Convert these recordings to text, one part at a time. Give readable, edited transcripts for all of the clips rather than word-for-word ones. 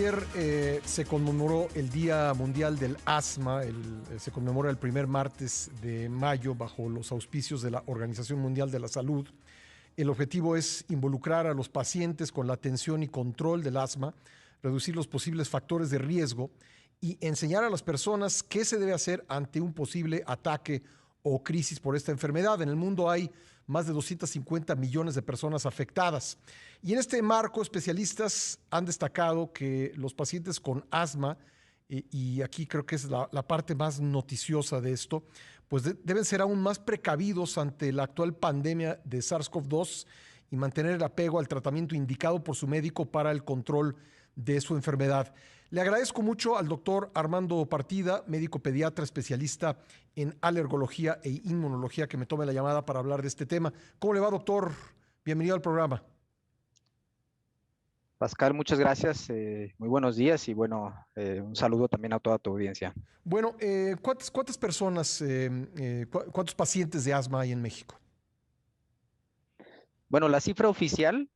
ayer se conmemoró el Día Mundial del Asma, se conmemora el primer martes de mayo bajo los auspicios de la Organización Mundial de la Salud. El objetivo es involucrar a los pacientes con la atención y control del asma, reducir los posibles factores de riesgo y enseñar a las personas qué se debe hacer ante un posible ataque o crisis por esta enfermedad. En el mundo hay más de 250 millones de personas afectadas. Y en este marco, especialistas han destacado que los pacientes con asma, y aquí creo que es la parte más noticiosa de esto, pues deben ser aún más precavidos ante la actual pandemia de SARS-CoV-2 y mantener el apego al tratamiento indicado por su médico para el control de su enfermedad. Le agradezco mucho al doctor Armando Partida, médico pediatra especialista en alergología e inmunología, que me tome la llamada para hablar de este tema. ¿Cómo le va, doctor? Bienvenido al programa. Pascal, muchas gracias. Muy buenos días y bueno, un saludo también a toda tu audiencia. Bueno, ¿cuántas personas, cuántos pacientes de asma hay en México? Bueno, la cifra oficial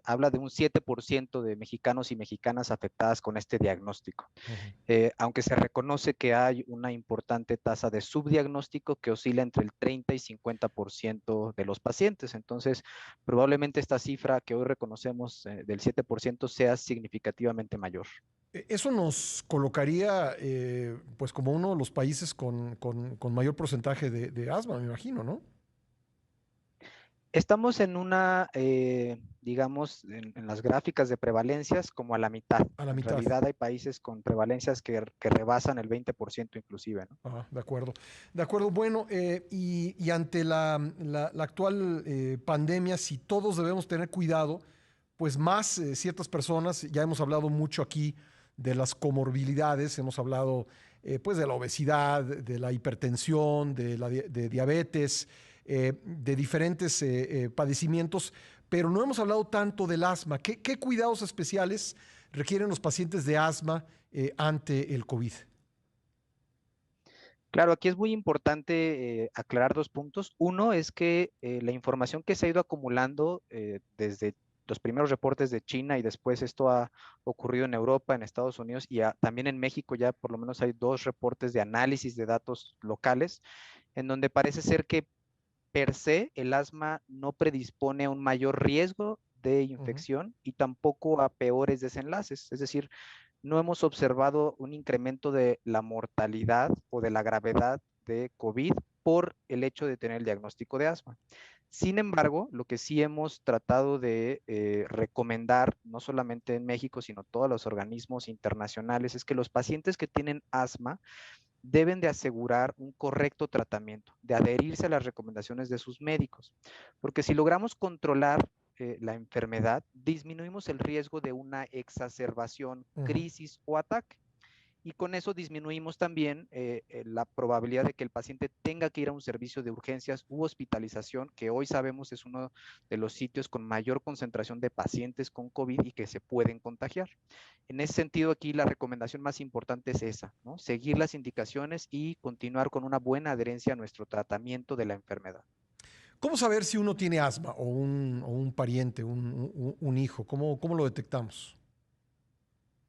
habla de un 7% de mexicanos y mexicanas afectadas con este diagnóstico, Ujú. aunque se reconoce que hay una importante tasa de subdiagnóstico que oscila entre el 30 y 50% de los pacientes. Entonces, probablemente esta cifra que hoy reconocemos del 7% sea significativamente mayor. Eso nos colocaría pues como uno de los países con mayor porcentaje de asma, me imagino, ¿no? Estamos en una, digamos, en las gráficas de prevalencias como a la mitad. A la En mitad. realidad hay países con prevalencias que rebasan el 20% inclusive, ¿no? Ah, de acuerdo. De acuerdo. Bueno, y ante la actual pandemia, si todos debemos tener cuidado, pues más ciertas personas, ya hemos hablado mucho aquí de las comorbilidades, hemos hablado pues de la obesidad, de la hipertensión, de diabetes, de diferentes padecimientos, pero no hemos hablado tanto del asma. ¿Qué cuidados especiales requieren los pacientes de asma ante el COVID? Claro, aquí es muy importante aclarar dos puntos. Uno es que la información que se ha ido acumulando desde los primeros reportes de China y después esto ha ocurrido en Europa, en Estados Unidos y también en México ya por lo menos hay dos reportes de análisis de datos locales en donde parece ser que per se, el asma no predispone a un mayor riesgo de Ujú. infección y tampoco a peores desenlaces. Es decir, no hemos observado un incremento de la mortalidad o de la gravedad de COVID por el hecho de tener el diagnóstico de asma. Sin embargo, lo que sí hemos tratado de recomendar, no solamente en México, sino todos los organismos internacionales, es que los pacientes que tienen asma deben de asegurar un correcto tratamiento, de adherirse a las recomendaciones de sus médicos, porque si logramos controlar la enfermedad, disminuimos el riesgo de una exacerbación, Ujú. crisis o ataque. Y con eso disminuimos también la probabilidad de que el paciente tenga que ir a un servicio de urgencias u hospitalización, que hoy sabemos es uno de los sitios con mayor concentración de pacientes con COVID y que se pueden contagiar. En ese sentido, aquí la recomendación más importante es esa, ¿no? Seguir las indicaciones y continuar con una buena adherencia a nuestro tratamiento de la enfermedad. ¿Cómo saber si uno tiene asma o un pariente, un hijo? ¿Cómo lo detectamos?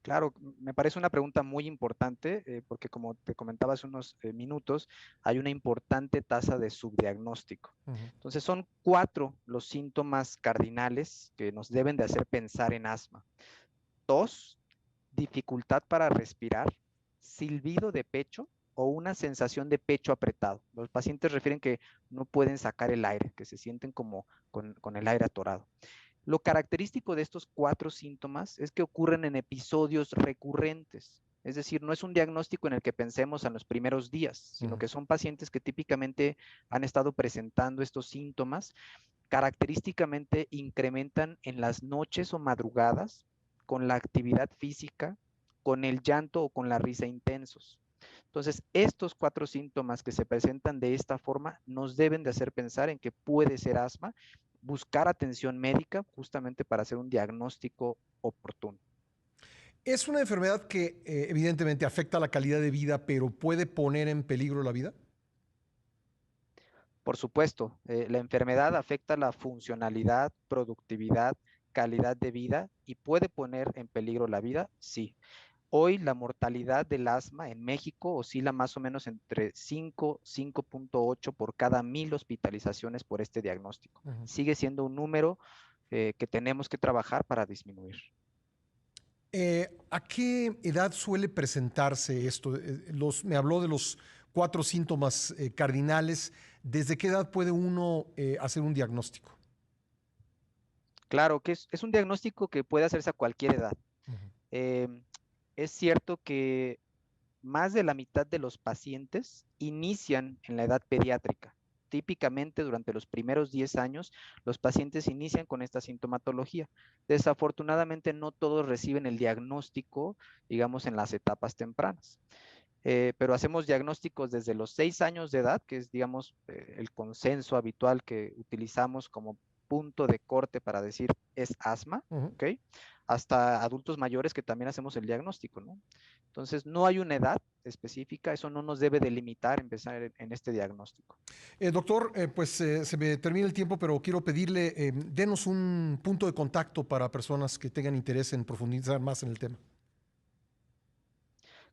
Claro, me parece una pregunta muy importante porque como te comentaba hace unos minutos, hay una importante tasa de subdiagnóstico. Ujú. Entonces son cuatro los síntomas cardinales que nos deben de hacer pensar en asma. Tos, dificultad para respirar, silbido de pecho o una sensación de pecho apretado. Los pacientes refieren que no pueden sacar el aire, que se sienten como con el aire atorado. Lo característico de estos cuatro síntomas es que ocurren en episodios recurrentes. Es decir, no es un diagnóstico en el que pensemos en los primeros días, sino Ujú. que son pacientes que típicamente han estado presentando estos síntomas. Característicamente incrementan en las noches o madrugadas con la actividad física, con el llanto o con la risa intensos. Entonces, estos cuatro síntomas que se presentan de esta forma nos deben de hacer pensar en que puede ser asma, buscar atención médica justamente para hacer un diagnóstico oportuno. ¿Es una enfermedad que evidentemente afecta la calidad de vida, pero puede poner en peligro la vida? Por supuesto, la enfermedad afecta la funcionalidad, productividad calidad de vida y puede poner en peligro la vida? Sí. Hoy la mortalidad del asma en México oscila más o menos entre 5, 5.8 por cada 1000 hospitalizaciones por este diagnóstico. Sigue siendo un número que tenemos que trabajar para disminuir. ¿A qué edad suele presentarse esto? Me habló de los 4 síntomas cardinales. ¿Desde qué edad puede uno hacer un diagnóstico? Claro que es un diagnóstico que puede hacerse a cualquier edad. Es cierto que más de la mitad de los pacientes inician en la edad pediátrica. Típicamente durante los primeros 10 años, los pacientes inician con esta sintomatología. Desafortunadamente, no todos reciben el diagnóstico, digamos, en las etapas tempranas. Pero hacemos diagnósticos desde los 6 años de edad, que es, digamos, el consenso habitual que utilizamos como punto de corte para decir es asma, ¿ok? Hasta adultos mayores que también hacemos el diagnóstico, ¿no? Entonces, no hay una edad específica, eso no nos debe delimitar empezar en este diagnóstico. Doctor, pues se me termina el tiempo, pero quiero pedirle, denos un punto de contacto para personas que tengan interés en profundizar más en el tema.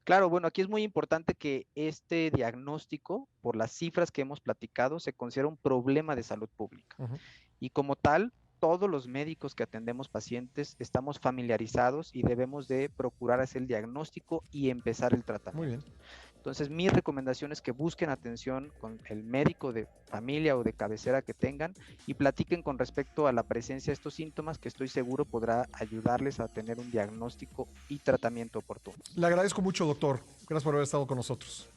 Claro, bueno, aquí es muy importante que este diagnóstico, por las cifras que hemos platicado, se considera un problema de salud pública. Y como tal, todos los médicos que atendemos pacientes estamos familiarizados y debemos de procurar hacer el diagnóstico y empezar el tratamiento. Muy bien. Entonces, mi recomendación es que busquen atención con el médico de familia o de cabecera que tengan y platiquen con respecto a la presencia de estos síntomas, que estoy seguro podrá ayudarles a tener un diagnóstico y tratamiento oportuno. Le agradezco mucho, doctor. Gracias por haber estado con nosotros.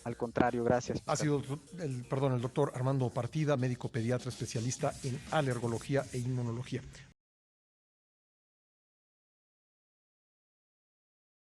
Al contrario, gracias. Ha sido el doctor Armando Partida, médico pediatra especialista en alergología e inmunología.